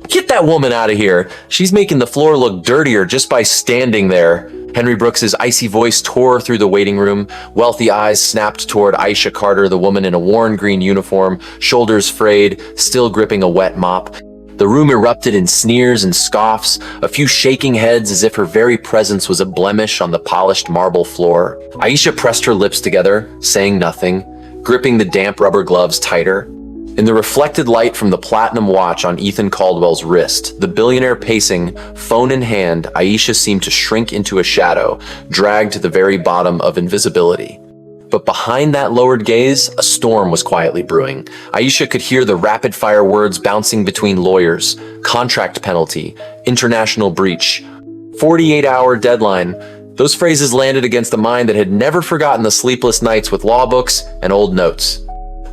Get that woman out of here. She's making the floor look dirtier just by standing there. Henry Brooks's icy voice tore through the waiting room. Wealthy eyes snapped toward Aisha Carter, the woman in a worn green uniform, shoulders frayed, still gripping a wet mop. The room erupted in sneers and scoffs, a few shaking heads as if her very presence was a blemish on the polished marble floor. Aisha pressed her lips together, saying nothing, gripping the damp rubber gloves tighter. In the reflected light from the platinum watch on Ethan Caldwell's wrist, the billionaire pacing, phone in hand, Aisha seemed to shrink into a shadow, dragged to the very bottom of invisibility. But behind that lowered gaze, a storm was quietly brewing. Aisha could hear the rapid-fire words bouncing between lawyers, contract penalty, international breach, 48-hour deadline. Those phrases landed against a mind that had never forgotten the sleepless nights with law books and old notes.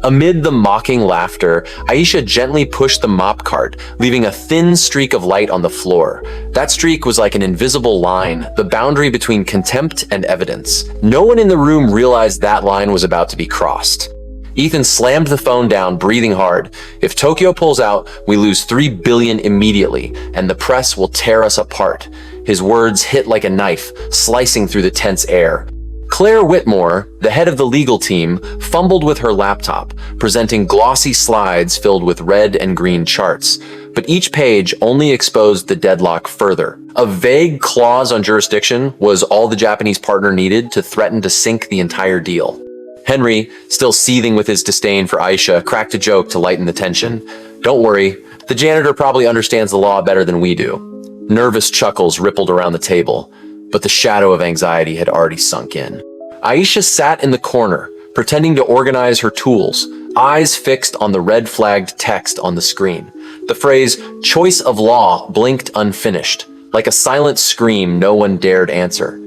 Amid the mocking laughter, Aisha gently pushed the mop cart, leaving a thin streak of light on the floor. That streak was like an invisible line, the boundary between contempt and evidence. No one in the room realized that line was about to be crossed. Ethan slammed the phone down, breathing hard. If Tokyo pulls out, we lose $3 billion immediately, and the press will tear us apart. His words hit like a knife, slicing through the tense air. Claire Whitmore, the head of the legal team, fumbled with her laptop, presenting glossy slides filled with red and green charts. But each page only exposed the deadlock further. A vague clause on jurisdiction was all the Japanese partner needed to threaten to sink the entire deal. Henry, still seething with his disdain for Aisha, cracked a joke to lighten the tension. "Don't worry, the janitor probably understands the law better than we do." Nervous chuckles rippled around the table, but the shadow of anxiety had already sunk in. Aisha sat in the corner, pretending to organize her tools, eyes fixed on the red-flagged text on the screen. The phrase, "choice of law," blinked unfinished. Like a silent scream no one dared answer.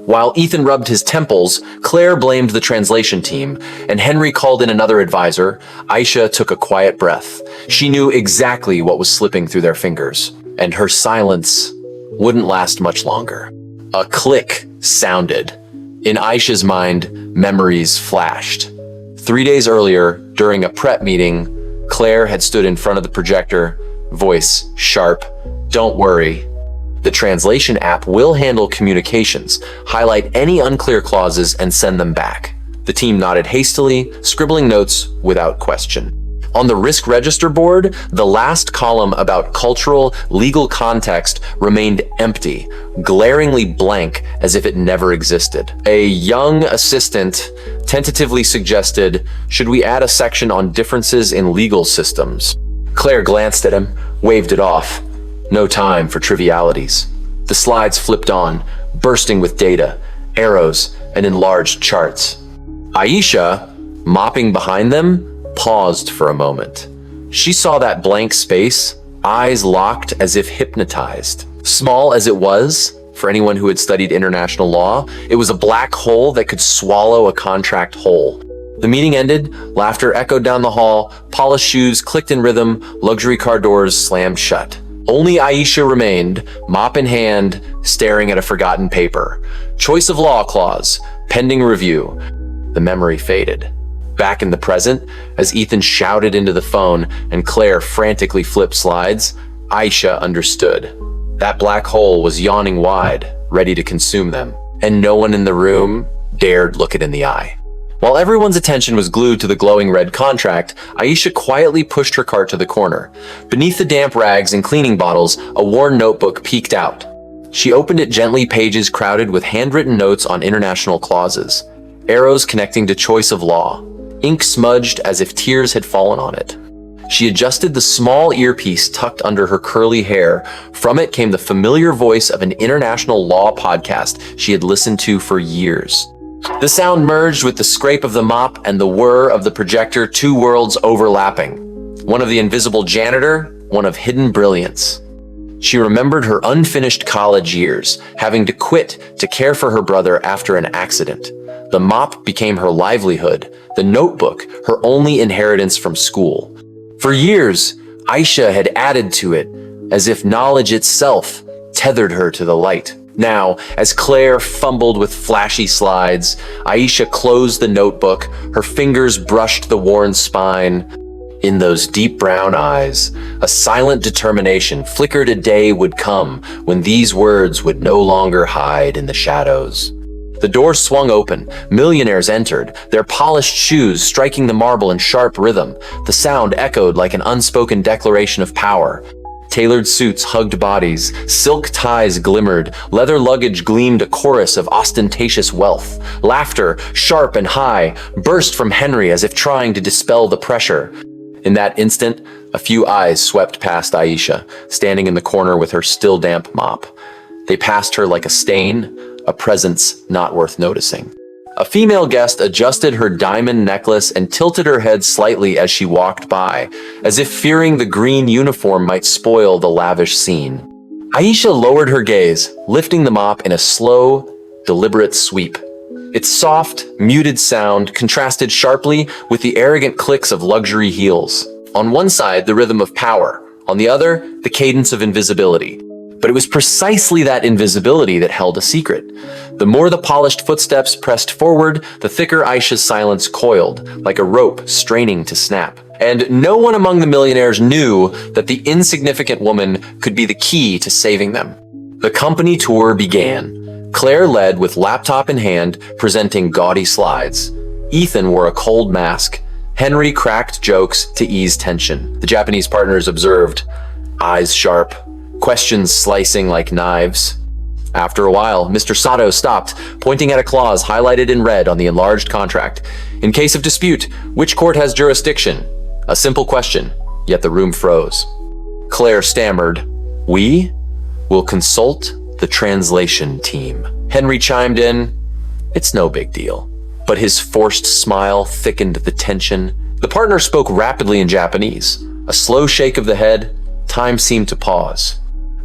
While Ethan rubbed his temples, Claire blamed the translation team, and Henry called in another advisor. Aisha took a quiet breath. She knew exactly what was slipping through their fingers, and her silence wouldn't last much longer. A click sounded. In Aisha's mind, memories flashed. 3 days earlier, during a prep meeting, Claire had stood in front of the projector, voice sharp, "Don't worry. The translation app will handle communications, highlight any unclear clauses, and send them back." The team nodded hastily, scribbling notes without question. On the risk register board, the last column about cultural, legal context remained empty, glaringly blank as if it never existed. A young assistant tentatively suggested, "Should we add a section on differences in legal systems?" Claire glanced at him, waved it off. No time for trivialities. The slides flipped on, bursting with data, arrows, and enlarged charts. Aisha, mopping behind them, paused for a moment. She saw that blank space, eyes locked as if hypnotized. Small as it was, for anyone who had studied international law, it was a black hole that could swallow a contract whole. The meeting ended, laughter echoed down the hall, polished shoes clicked in rhythm, luxury car doors slammed shut. Only Aisha remained, mop in hand, staring at a forgotten paper. Choice of law clause, pending review. The memory faded. Back in the present, as Ethan shouted into the phone and Claire frantically flipped slides, Aisha understood. That black hole was yawning wide, ready to consume them, and no one in the room dared look it in the eye. While everyone's attention was glued to the glowing red contract, Aisha quietly pushed her cart to the corner. Beneath the damp rags and cleaning bottles, a worn notebook peeked out. She opened it gently, pages crowded with handwritten notes on international clauses, arrows connecting to choice of law. Ink smudged as if tears had fallen on it. She adjusted the small earpiece tucked under her curly hair. From it came the familiar voice of an international law podcast she had listened to for years. The sound merged with the scrape of the mop and the whir of the projector, two worlds overlapping. One of the invisible janitor, one of hidden brilliance. She remembered her unfinished college years, having to quit to care for her brother after an accident. The mop became her livelihood, the notebook her only inheritance from school. For years, Aisha had added to it, as if knowledge itself tethered her to the light. Now, as Claire fumbled with flashy slides, Aisha closed the notebook, her fingers brushed the worn spine. In those deep brown eyes, a silent determination flickered. A day would come when these words would no longer hide in the shadows. The door swung open. Millionaires entered, their polished shoes striking the marble in sharp rhythm. The sound echoed like an unspoken declaration of power. Tailored suits hugged bodies, silk ties glimmered, leather luggage gleamed, a chorus of ostentatious wealth. Laughter, sharp and high, burst from Henry as if trying to dispel the pressure. In that instant, a few eyes swept past Aisha, standing in the corner with her still damp mop. They passed her like a stain, a presence not worth noticing. A female guest adjusted her diamond necklace and tilted her head slightly as she walked by, as if fearing the green uniform might spoil the lavish scene. Aisha lowered her gaze, lifting the mop in a slow, deliberate sweep. Its soft, muted sound contrasted sharply with the arrogant clicks of luxury heels. On one side, the rhythm of power. On the other, the cadence of invisibility. But it was precisely that invisibility that held a secret. The more the polished footsteps pressed forward, the thicker Aisha's silence coiled, like a rope straining to snap. And no one among the millionaires knew that the insignificant woman could be the key to saving them. The company tour began. Claire led with laptop in hand, presenting gaudy slides. Ethan wore a cold mask. Henry cracked jokes to ease tension. The Japanese partners observed, eyes sharp, questions slicing like knives. After a while, Mr. Sato stopped, pointing at a clause highlighted in red on the enlarged contract. In case of dispute, which court has jurisdiction? A simple question, yet the room froze. Claire stammered, "We will consult the translation team." Henry chimed in, "It's no big deal." But his forced smile thickened the tension. The partner spoke rapidly in Japanese. A slow shake of the head, time seemed to pause.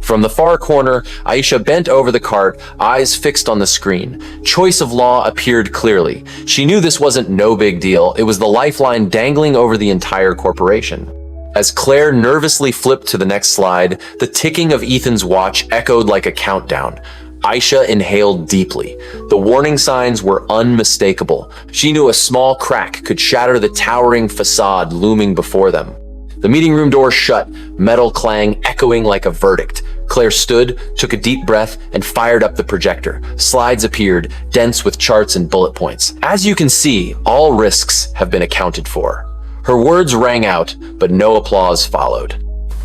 From the far corner, Aisha bent over the cart, eyes fixed on the screen. Choice of law appeared clearly. She knew this wasn't no big deal. It was the lifeline dangling over the entire corporation. As Claire nervously flipped to the next slide, the ticking of Ethan's watch echoed like a countdown. Aisha inhaled deeply. The warning signs were unmistakable. She knew a small crack could shatter the towering facade looming before them. The meeting room door shut, metal clang echoing like a verdict. Claire stood, took a deep breath, and fired up the projector. Slides appeared, dense with charts and bullet points. "As you can see, all risks have been accounted for." Her words rang out, but no applause followed.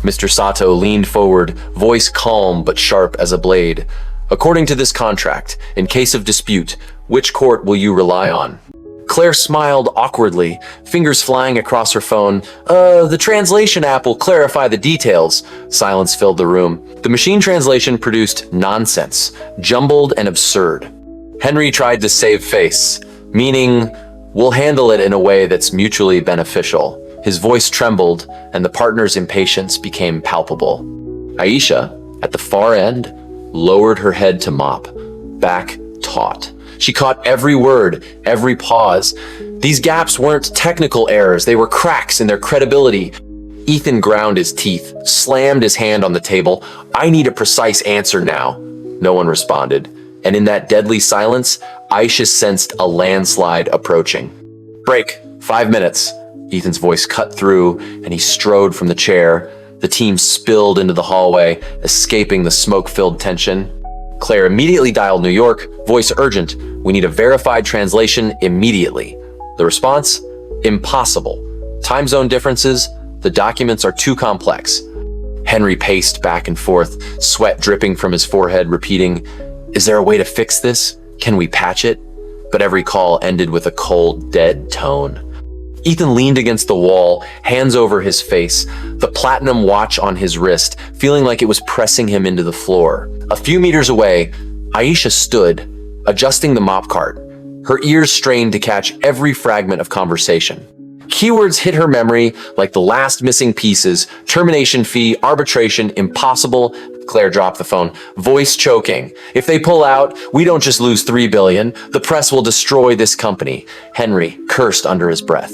Mr. Sato leaned forward, voice calm but sharp as a blade. "According to this contract, in case of dispute, which court will you rely on?" Claire smiled awkwardly, fingers flying across her phone. The translation app will clarify the details." Silence filled the room. The machine translation produced nonsense, jumbled and absurd. Henry tried to save face, meaning, "We'll handle it in a way that's mutually beneficial." His voice trembled, and the partner's impatience became palpable. Aisha, at the far end, lowered her head to mop, back taut. She caught every word, every pause. These gaps weren't technical errors, they were cracks in their credibility. Ethan ground his teeth, slammed his hand on the table. "I need a precise answer now." No one responded, and in that deadly silence, Aisha sensed a landslide approaching. "Break, 5 minutes." Ethan's voice cut through, and he strode from the chair. The team spilled into the hallway, escaping the smoke-filled tension. Claire immediately dialed New York, voice urgent. "We need a verified translation immediately." The response? "Impossible. Time zone differences, the documents are too complex." Henry paced back and forth, sweat dripping from his forehead, repeating, "Is there a way to fix this? Can we patch it?" But every call ended with a cold, dead tone. Ethan leaned against the wall, hands over his face, the platinum watch on his wrist, feeling like it was pressing him into the floor. A few meters away, Aisha stood, adjusting the mop cart, her ears strained to catch every fragment of conversation. Keywords hit her memory like the last missing pieces: termination fee, arbitration, impossible. Claire dropped the phone, voice choking. "If they pull out, we don't just lose $3 billion. The press will destroy this company." Henry cursed under his breath.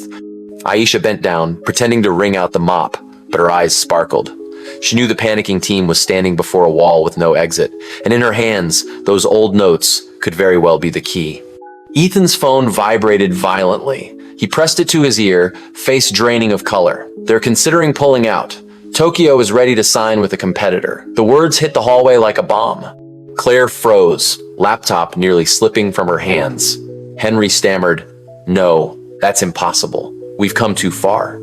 Aisha bent down, pretending to wring out the mop, but her eyes sparkled. She knew the panicking team was standing before a wall with no exit, and in her hands, those old notes could very well be the key. Ethan's phone vibrated violently. He pressed it to his ear, face draining of color. They're considering pulling out. Tokyo is ready to sign with a competitor. The words hit the hallway like a bomb. Claire froze, laptop nearly slipping from her hands. Henry stammered, "No, that's impossible. We've come too far."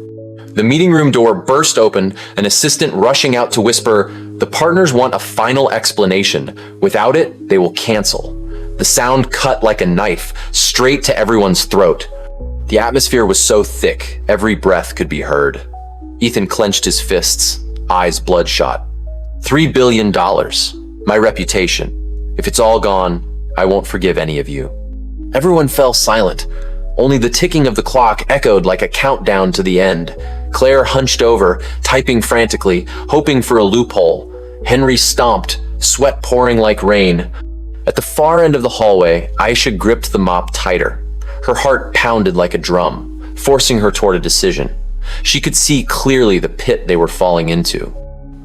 The meeting room door burst open, an assistant rushing out to whisper, "The partners want a final explanation. Without it, they will cancel." The sound cut like a knife, straight to everyone's throat. The atmosphere was so thick, every breath could be heard. Ethan clenched his fists, eyes bloodshot. $3 billion. My reputation. If it's all gone, I won't forgive any of you. Everyone fell silent. Only the ticking of the clock echoed like a countdown to the end. Claire hunched over, typing frantically, hoping for a loophole. Henry stomped, sweat pouring like rain. At the far end of the hallway, Aisha gripped the mop tighter. Her heart pounded like a drum, forcing her toward a decision. She could see clearly the pit they were falling into.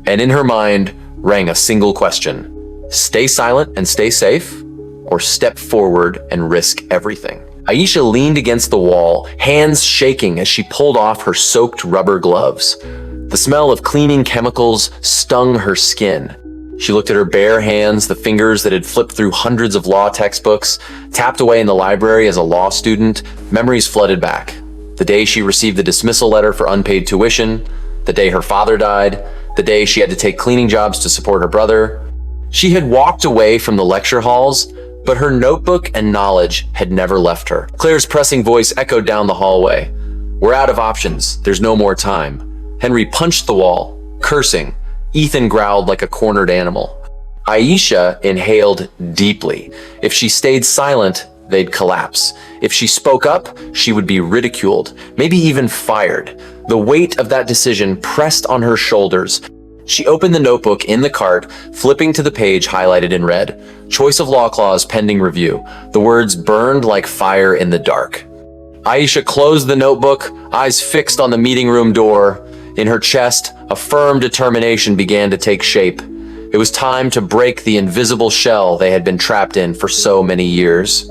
And in her mind rang a single question. Stay silent and stay safe, or step forward and risk everything? Aisha leaned against the wall, hands shaking as she pulled off her soaked rubber gloves. The smell of cleaning chemicals stung her skin. She looked at her bare hands, the fingers that had flipped through hundreds of law textbooks, tapped away in the library as a law student. Memories flooded back. The day she received the dismissal letter for unpaid tuition, the day her father died, the day she had to take cleaning jobs to support her brother. She had walked away from the lecture halls, but her notebook and knowledge had never left her. Claire's pressing voice echoed down the hallway. "We're out of options. There's no more time." Henry punched the wall, cursing. Ethan growled like a cornered animal. Aisha inhaled deeply. If she stayed silent, they'd collapse. If she spoke up, she would be ridiculed, maybe even fired. The weight of that decision pressed on her shoulders. She opened the notebook in the cart, flipping to the page highlighted in red. Choice of law clause pending review. The words burned like fire in the dark. Aisha closed the notebook, eyes fixed on the meeting room door. In her chest, a firm determination began to take shape. It was time to break the invisible shell they had been trapped in for so many years.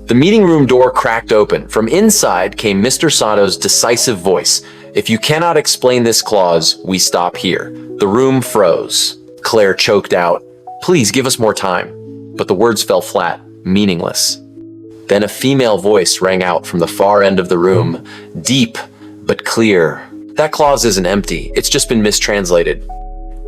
The meeting room door cracked open. From inside came Mr. Sato's decisive voice. "If you cannot explain this clause, we stop here." The room froze. Claire choked out, "Please give us more time." But the words fell flat, meaningless. Then a female voice rang out from the far end of the room, deep but clear. "That clause isn't empty, it's just been mistranslated."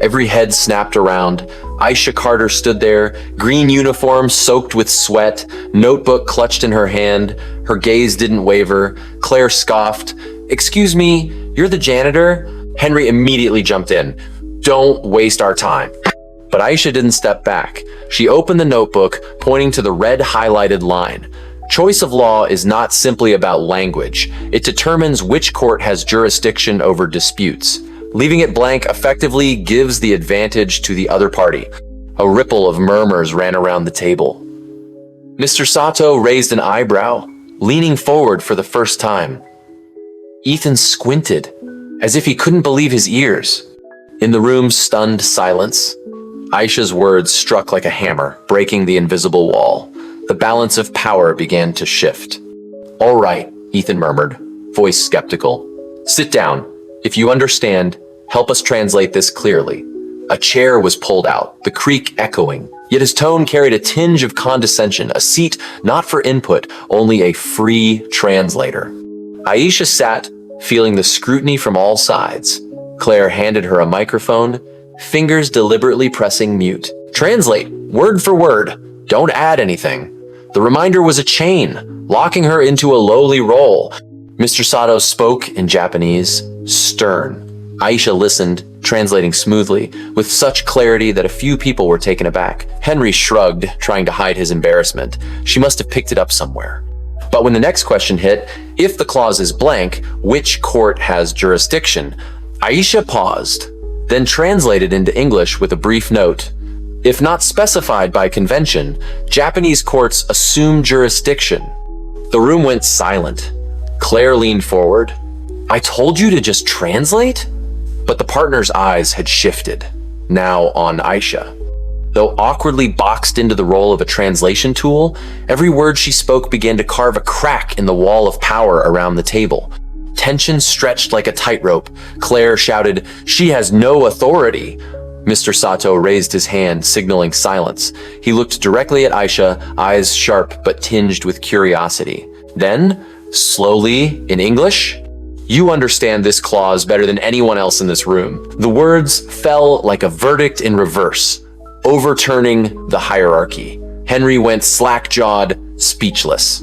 Every head snapped around. Aisha Carter stood there, green uniform soaked with sweat, notebook clutched in her hand. Her gaze didn't waver. Claire scoffed, "Excuse me, you're the janitor?" Henry immediately jumped in. "Don't waste our time." But Aisha didn't step back. She opened the notebook, pointing to the red highlighted line. Choice of law is not simply about language. It determines which court has jurisdiction over disputes. Leaving it blank effectively gives the advantage to the other party. A ripple of murmurs ran around the table. Mr. Sato raised an eyebrow, leaning forward for the first time. Ethan squinted, as if he couldn't believe his ears. In the room's stunned silence, Aisha's words struck like a hammer, breaking the invisible wall. The balance of power began to shift. "All right," Ethan murmured, voice skeptical. "Sit down. If you understand, help us translate this clearly." A chair was pulled out, the creak echoing. Yet his tone carried a tinge of condescension, a seat not for input, only a free translator. Aisha sat, feeling the scrutiny from all sides. Claire handed her a microphone, fingers deliberately pressing mute. "Translate, word for word. Don't add anything." The reminder was a chain, locking her into a lowly role. Mr. Sato spoke in Japanese, stern. Aisha listened, translating smoothly, with such clarity that a few people were taken aback. Henry shrugged, trying to hide his embarrassment. She must have picked it up somewhere. But when the next question hit, if the clause is blank, which court has jurisdiction? Aisha paused, then translated into English with a brief note. If not specified by convention, Japanese courts assume jurisdiction. The room went silent. Claire leaned forward. "I told you to just translate?" But the partner's eyes had shifted, now on Aisha. Though awkwardly boxed into the role of a translation tool, every word she spoke began to carve a crack in the wall of power around the table. Tension stretched like a tightrope. Claire shouted, "She has no authority." Mr. Sato raised his hand, signaling silence. He looked directly at Aisha, eyes sharp but tinged with curiosity. Then, slowly, in English, "You understand this clause better than anyone else in this room." The words fell like a verdict in reverse, overturning the hierarchy. Henry went slack-jawed, speechless.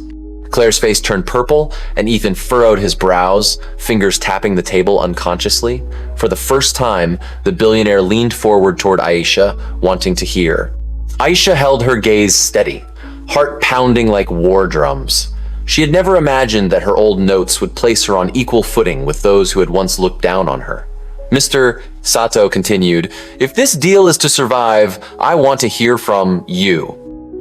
Claire's face turned purple, and Ethan furrowed his brows, fingers tapping the table unconsciously. For the first time, the billionaire leaned forward toward Aisha, wanting to hear. Aisha held her gaze steady, heart pounding like war drums. She had never imagined that her old notes would place her on equal footing with those who had once looked down on her. Mr. Sato continued, "If this deal is to survive, I want to hear from you."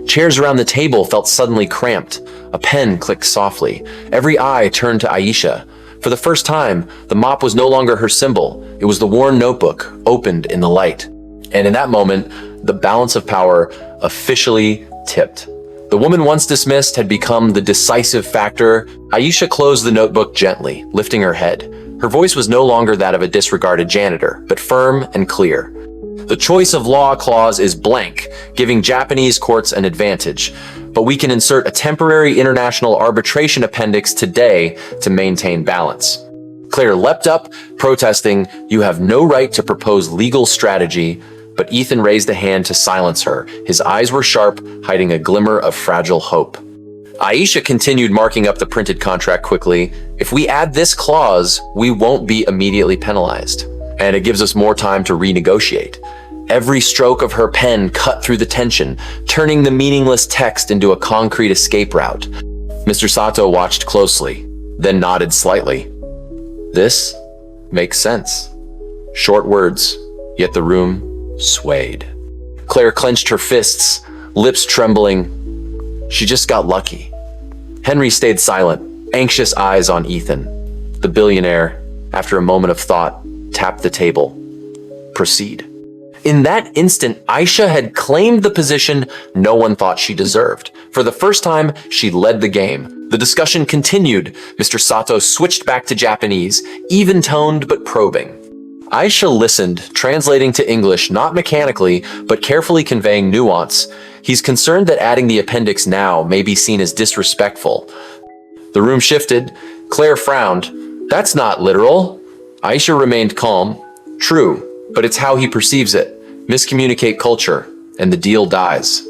Chairs around the table felt suddenly cramped. A pen clicked softly. Every eye turned to Aisha. For the first time, the mop was no longer her symbol. It was the worn notebook, opened in the light. And in that moment, the balance of power officially tipped. The woman once dismissed had become the decisive factor. Aisha closed the notebook gently, lifting her head. Her voice was no longer that of a disregarded janitor, but firm and clear. "The choice of law clause is blank, giving Japanese courts an advantage, but we can insert a temporary international arbitration appendix today to maintain balance." Claire leapt up, protesting, "You have no right to propose legal strategy," but Ethan raised a hand to silence her. His eyes were sharp, hiding a glimmer of fragile hope. Aisha continued marking up the printed contract quickly. "If we add this clause, we won't be immediately penalized, and it gives us more time to renegotiate." Every stroke of her pen cut through the tension, turning the meaningless text into a concrete escape route. Mr. Sato watched closely, then nodded slightly. "This makes sense." Short words, yet the room swayed. Claire clenched her fists, lips trembling. She just got lucky. Henry stayed silent, anxious eyes on Ethan. The billionaire, after a moment of thought, tapped the table. "Proceed." In that instant, Aisha had claimed the position no one thought she deserved. For the first time, she led the game. The discussion continued. Mr. Sato switched back to Japanese, even-toned but probing. Aisha listened, translating to English not mechanically, but carefully conveying nuance. He's concerned that adding the appendix now may be seen as disrespectful. The room shifted. Claire frowned. "That's not literal." Aisha remained calm. "True, but it's how he perceives it. Miscommunicate culture, and the deal dies."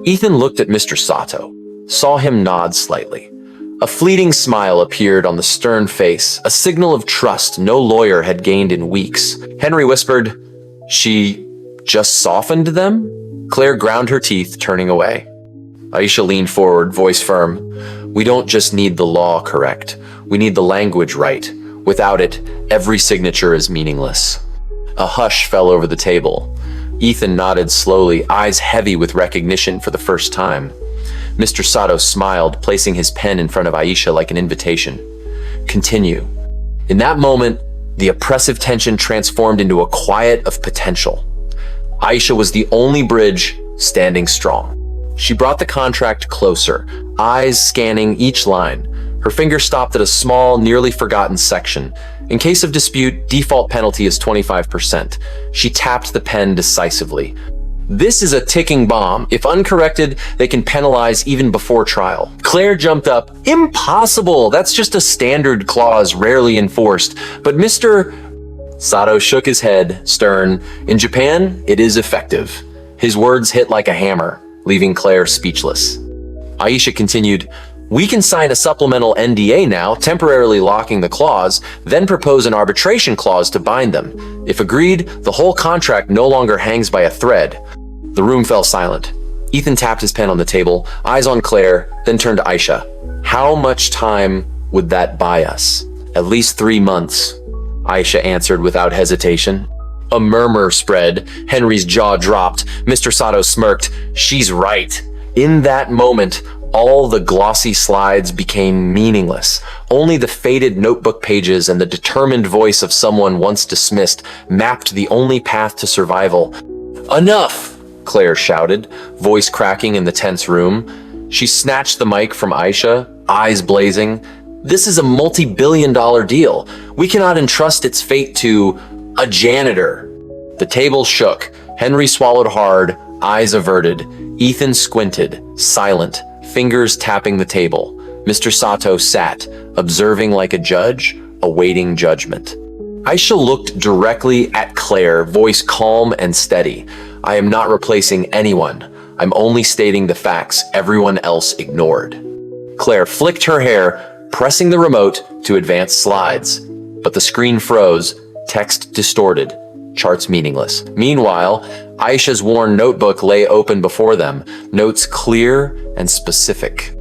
Ethan looked at Mr. Sato, saw him nod slightly. A fleeting smile appeared on the stern face, a signal of trust no lawyer had gained in weeks. Henry whispered, "She just softened them?" Claire ground her teeth, turning away. Aisha leaned forward, voice firm. "We don't just need the law correct. We need the language right. Without it, every signature is meaningless." A hush fell over the table. Ethan nodded slowly, eyes heavy with recognition for the first time. Mr. Sato smiled, placing his pen in front of Aisha like an invitation. "Continue." In that moment, the oppressive tension transformed into a quiet of potential. Aisha was the only bridge standing strong. She brought the contract closer, eyes scanning each line. Her finger stopped at a small, nearly forgotten section. In case of dispute, default penalty is 25%. She tapped the pen decisively. "This is a ticking bomb. If uncorrected, they can penalize even before trial." Claire jumped up. "Impossible! That's just a standard clause, rarely enforced." But Mr. Sato shook his head, stern. "In Japan, it is effective." His words hit like a hammer, leaving Claire speechless. Aisha continued, "We can sign a supplemental NDA now, temporarily locking the clause, then propose an arbitration clause to bind them. If agreed, the whole contract no longer hangs by a thread." The room fell silent. Ethan tapped his pen on the table, eyes on Claire, then turned to Aisha. "How much time would that buy us?" "At least 3 months," Aisha answered without hesitation. A murmur spread. Henry's jaw dropped. Mr. Sato smirked. "She's right." In that moment, all the glossy slides became meaningless. Only the faded notebook pages and the determined voice of someone once dismissed mapped the only path to survival. "Enough!" Claire shouted, voice cracking in the tense room. She snatched the mic from Aisha, eyes blazing. This is a multi-billion-dollar deal. We cannot entrust its fate to a janitor. The table shook. Henry swallowed hard, eyes averted. Ethan squinted, silent, fingers tapping the table. Mr. Sato sat, observing like a judge, awaiting judgment. Aisha looked directly at Claire, voice calm and steady. I am not replacing anyone. I'm only stating the facts everyone else ignored. Claire flicked her hair, pressing the remote to advance slides. But the screen froze, text distorted, charts meaningless. Meanwhile, Aisha's worn notebook lay open before them, notes clear and specific.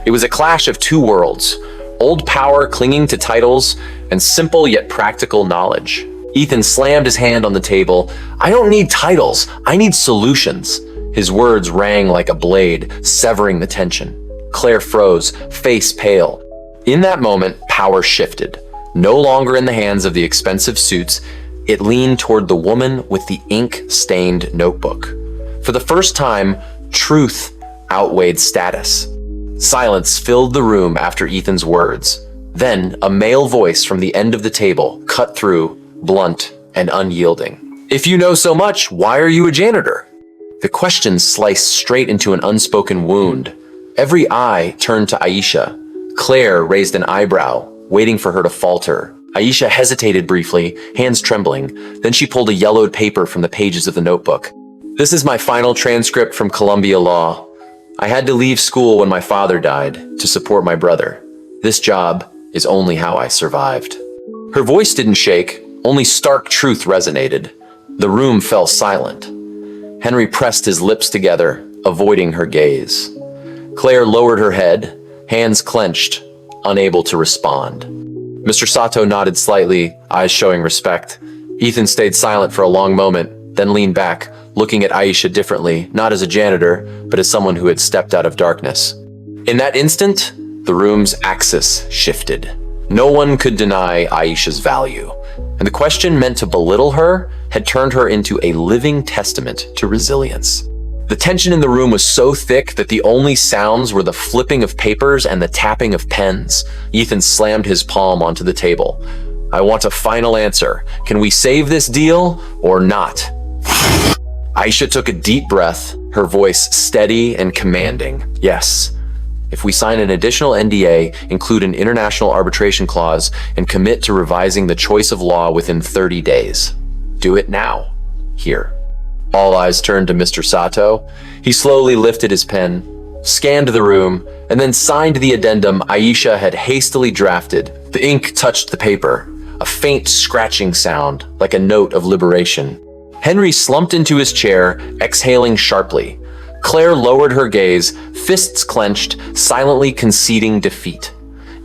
It was a clash of two worlds, old power clinging to titles and simple yet practical knowledge. Ethan slammed his hand on the table. I don't need titles, I need solutions. His words rang like a blade, severing the tension. Claire froze, face pale. In that moment, power shifted. No longer in the hands of the expensive suits, it leaned toward the woman with the ink-stained notebook. For the first time, truth outweighed status. Silence filled the room after Ethan's words. Then, a male voice from the end of the table cut through, blunt and unyielding. If you know so much, why are you a janitor? The question sliced straight into an unspoken wound. Every eye turned to Aisha. Claire raised an eyebrow, waiting for her to falter. Aisha hesitated briefly, hands trembling. Then she pulled a yellowed paper from the pages of the notebook. This is my final transcript from Columbia Law. I had to leave school when my father died to support my brother. This job is only how I survived. Her voice didn't shake, only stark truth resonated. The room fell silent. Henry pressed his lips together, avoiding her gaze. Claire lowered her head, hands clenched, unable to respond. Mr. Sato nodded slightly, eyes showing respect. Ethan stayed silent for a long moment, then leaned back, looking at Aisha differently, not as a janitor, but as someone who had stepped out of darkness. In that instant, the room's axis shifted. No one could deny Aisha's value, and the question meant to belittle her had turned her into a living testament to resilience. The tension in the room was so thick that the only sounds were the flipping of papers and the tapping of pens. Ethan slammed his palm onto the table. I want a final answer. Can we save this deal or not? Aisha took a deep breath, her voice steady and commanding. Yes. If we sign an additional NDA, include an international arbitration clause, and commit to revising the choice of law within 30 days. Do it now. Here. All eyes turned to Mr. Sato. He slowly lifted his pen, scanned the room, and then signed the addendum Aisha had hastily drafted. The ink touched the paper, a faint scratching sound, like a note of liberation. Henry slumped into his chair, exhaling sharply. Claire lowered her gaze, fists clenched, silently conceding defeat.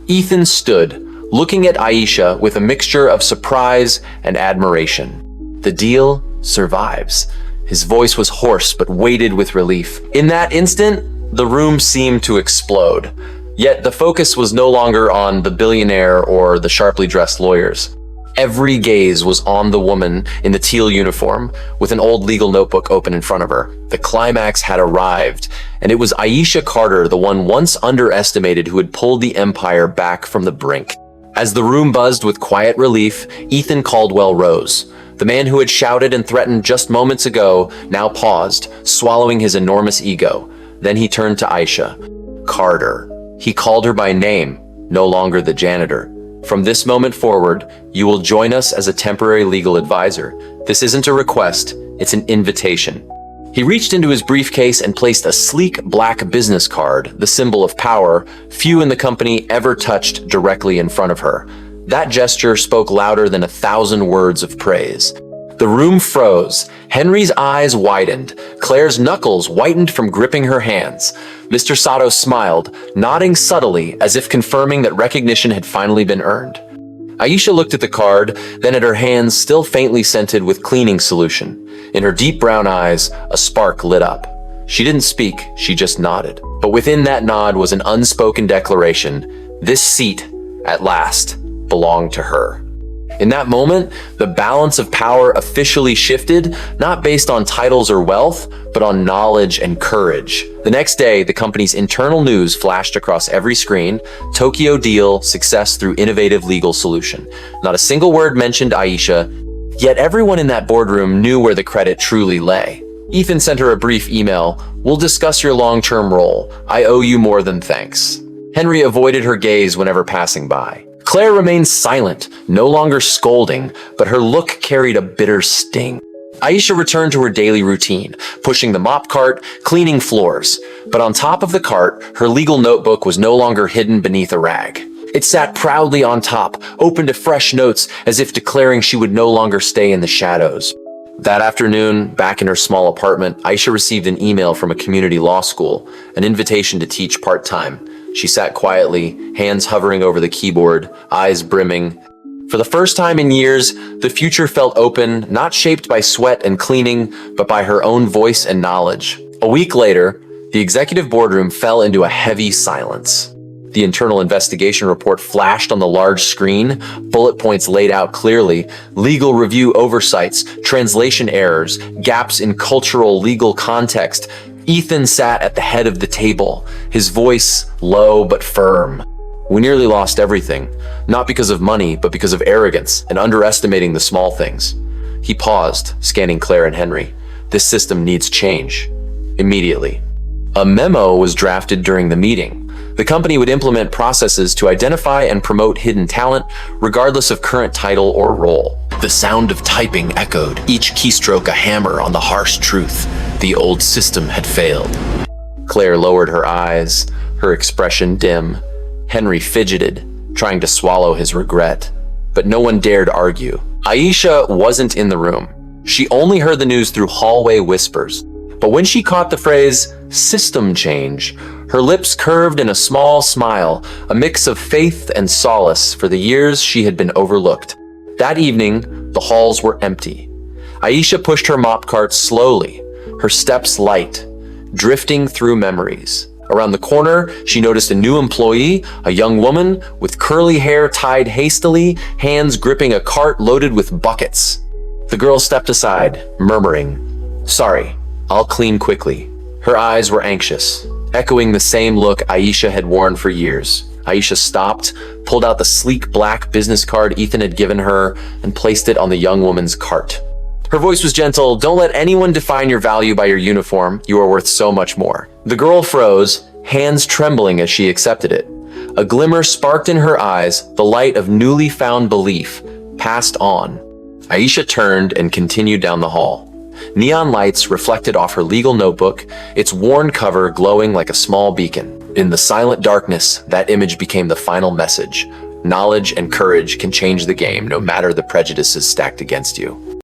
Ethan stood, looking at Aisha with a mixture of surprise and admiration. The deal survives. His voice was hoarse but weighted with relief. In that instant, the room seemed to explode. Yet the focus was no longer on the billionaire or the sharply dressed lawyers. Every gaze was on the woman in the teal uniform, with an old legal notebook open in front of her. The climax had arrived, and it was Aisha Carter, the one once underestimated who had pulled the empire back from the brink. As the room buzzed with quiet relief, Ethan Caldwell rose. The man who had shouted and threatened just moments ago now paused, swallowing his enormous ego. Then he turned to Aisha. Carter. He called her by name, no longer the janitor. From this moment forward, you will join us as a temporary legal advisor. This isn't a request, it's an invitation. He reached into his briefcase and placed a sleek black business card, the symbol of power few in the company ever touched, directly in front of her. That gesture spoke louder than 1,000 words of praise. The room froze. Henry's eyes widened. Claire's knuckles whitened from gripping her hands. Mr. Sato smiled, nodding subtly as if confirming that recognition had finally been earned. Aisha looked at the card, then at her hands still faintly scented with cleaning solution. In her deep brown eyes, a spark lit up. She didn't speak, she just nodded. But within that nod was an unspoken declaration. This seat, at last, belonged to her. In that moment, the balance of power officially shifted, not based on titles or wealth, but on knowledge and courage. The next day, the company's internal news flashed across every screen: Tokyo deal, success through innovative legal solution. Not a single word mentioned Aisha, yet everyone in that boardroom knew where the credit truly lay. Ethan sent her a brief email: "We'll discuss your long-term role. I owe you more than thanks." Henry avoided her gaze whenever passing by. Claire remained silent, no longer scolding, but her look carried a bitter sting. Aisha returned to her daily routine, pushing the mop cart, cleaning floors. But on top of the cart, her legal notebook was no longer hidden beneath a rag. It sat proudly on top, open to fresh notes, as if declaring she would no longer stay in the shadows. That afternoon, back in her small apartment, Aisha received an email from a community law school, an invitation to teach part-time. She sat quietly, hands hovering over the keyboard, eyes brimming. For the first time in years, the future felt open, not shaped by sweat and cleaning, but by her own voice and knowledge. A week later, the executive boardroom fell into a heavy silence. The internal investigation report flashed on the large screen, bullet points laid out clearly, legal review oversights, translation errors, gaps in cultural legal context. Ethan sat at the head of the table, his voice low but firm. "We nearly lost everything, not because of money, but because of arrogance and underestimating the small things." He paused, scanning Claire and Henry. "This system needs change. Immediately." A memo was drafted during the meeting. The company would implement processes to identify and promote hidden talent, regardless of current title or role. The sound of typing echoed, each keystroke a hammer on the harsh truth. The old system had failed. Claire lowered her eyes, her expression dim. Henry fidgeted, trying to swallow his regret. But no one dared argue. Aisha wasn't in the room. She only heard the news through hallway whispers. But when she caught the phrase, "system change," her lips curved in a small smile, a mix of faith and solace for the years she had been overlooked. That evening, the halls were empty. Aisha pushed her mop cart slowly, her steps light, drifting through memories. Around the corner, she noticed a new employee, a young woman with curly hair tied hastily, hands gripping a cart loaded with buckets. The girl stepped aside, murmuring, "Sorry, I'll clean quickly." Her eyes were anxious, echoing the same look Aisha had worn for years. Aisha stopped, pulled out the sleek black business card Ethan had given her, and placed it on the young woman's cart. Her voice was gentle. "Don't let anyone define your value by your uniform. You are worth so much more." The girl froze, hands trembling as she accepted it. A glimmer sparked in her eyes, the light of newly found belief, passed on. Aisha turned and continued down the hall. Neon lights reflected off her legal notebook, its worn cover glowing like a small beacon. In the silent darkness, that image became the final message. Knowledge and courage can change the game, no matter the prejudices stacked against you.